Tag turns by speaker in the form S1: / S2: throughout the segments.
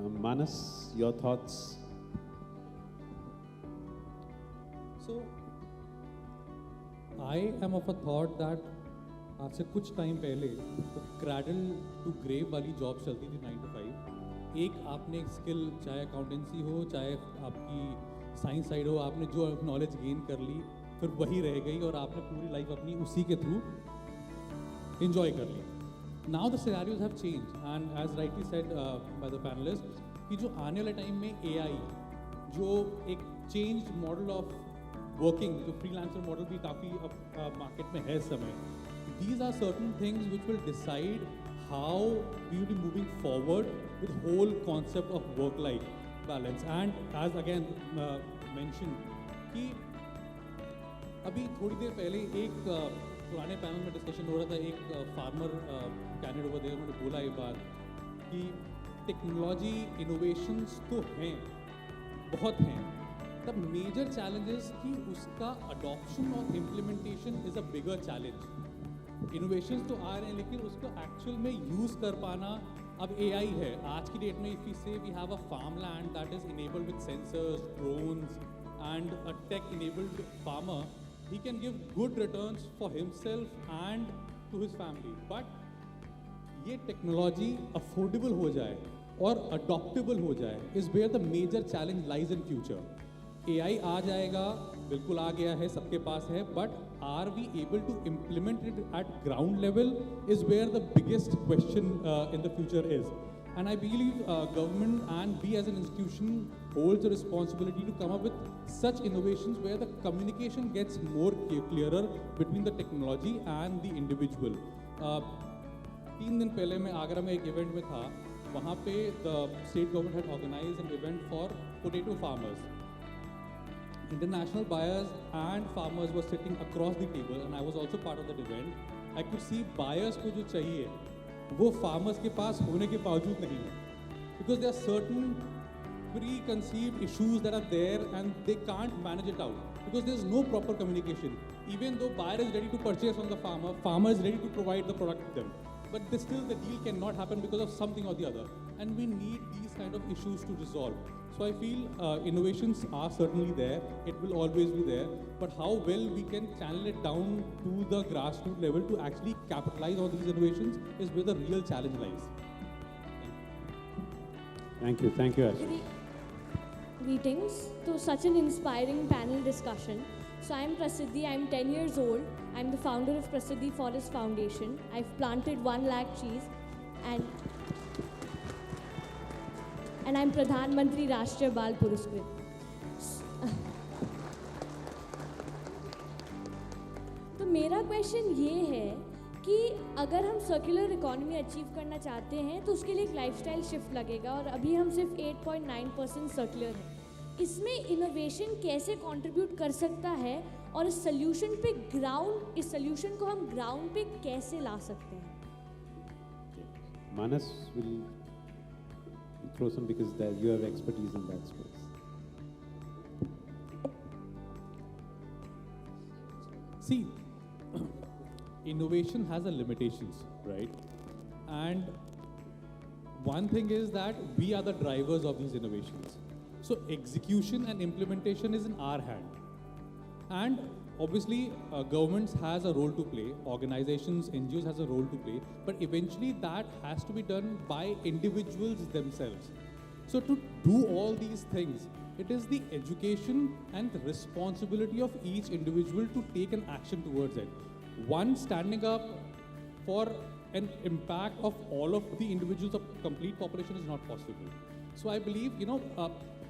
S1: Manas, your thoughts?
S2: So, I am of a thought that आज से कुछ time पहले तो क्रैडल टू ग्रेव वाली जॉब चलती थी 9 to 5। एक आपने एक स्किल, चाहे अकाउंटेंसी हो, चाहे आपकी साइंस साइड हो, आपने जो नॉलेज गेन कर ली फिर वही रह गई और आपने पूरी लाइफ अपनी उसी के थ्रू enjoy कर ली। Now the scenarios have changed and as rightly said by the panelists कि जो आने वाले टाइम में AI जो एक changed model of working, जो freelancer model भी काफ़ी अब मार्केट में है इस समय, these are certain things which will decide how we will be moving forward with whole concept of work-life balance and as again mentioned कि अभी थोड़ी देर पहले एक पुराने पैनल में डिस्कशन हो रहा था, एक फार्मर कैंडिडेट ओवर देयर उन्होंने बोला ये बात कि टेक्नोलॉजी इनोवेशंस तो हैं, बहुत हैं, द मेजर चैलेंजेस कि उसका अडॉप्शन और implementation is a bigger challenge. Innovations तो आ रहे हैं लेकिन उसको एक्चुअल में यूज़ कर पाना, अब AI है आज की डेट में, if we say we have a farm land that is enabled with sensors, drones and a tech enabled farmer, he can give good returns for himself and to his family, but ये technology affordable हो जाए और adaptable हो जाए is where the major challenge lies in future. AI आ जाएगा, बिल्कुल आ गया है, सबके पास है, but are we able to implement it at ground level is where the biggest question in the future is. And I believe government and we as an institution holds a responsibility to come up with such innovations where the communication gets more clearer between the technology and the individual. 3 दिन पहले मैं आगरा में एक event में था, वहाँ पे the state government had organized an event for potato farmers. International buyers and farmers were sitting across the table and I was also part of that event. I could see buyers को जो चाहिए वो farmers के पास होने के बावजूद नहीं है, because there are certain preconceived issues that are there and they can't manage it out because there's no proper communication. Even though buyer is ready to purchase from the farmer, farmer is ready to provide the product to them, but still the deal cannot happen because of something or the other, and we need these kind of issues to resolve. So I feel innovations are certainly there, it will always be there, but how well we can channel it down to the grassroots level to actually capitalize on these innovations is where the real challenge lies.
S1: Thank you, Ash.
S3: Greetings to such an inspiring panel discussion. So I'm Prasiddhi, I'm 10 years old. I'm the founder of Prasiddhi Forest Foundation. I've planted 1 lakh trees and I'm Pradhan Mantri Rashtriya Bal Puraskrit. तो मेरा question ये है कि अगर हम circular economy achieve करना चाहते हैं तो उसके लिए एक लाइफस्टाइल शिफ्ट लगेगा और अभी हम सिर्फ 8.9% सर्कुलर हैं। इसमें इनोवेशन कैसे कंट्रीब्यूट कर सकता है और इस सोल्यूशन को हम ग्राउंड पे कैसे ला सकते हैं?
S1: Manas will throw some because you have expertise in that space.
S2: See, innovation has a limitations, right? And one thing is that we are the drivers of these innovations. So execution and implementation is in our hand. And obviously governments has a role to play, organizations, NGOs has a role to play, but eventually that has to be done by individuals themselves. So to do all these things, it is the education and the responsibility of each individual to take an action towards it. One standing up for an impact of all of the individuals of complete population is not possible. So I believe,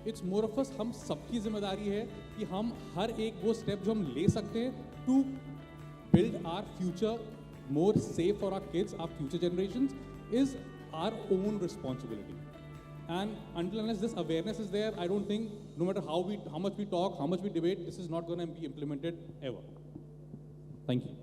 S2: it's more of us, हम सबकी जिम्मेदारी है कि हम हर एक वो step जो हम ले सकते हैं to build our future more safe for our kids, our future generations, is our own responsibility. And until unless this awareness is there, I don't think no matter how much we talk, how much we debate, this is not going to be implemented ever. Thank you.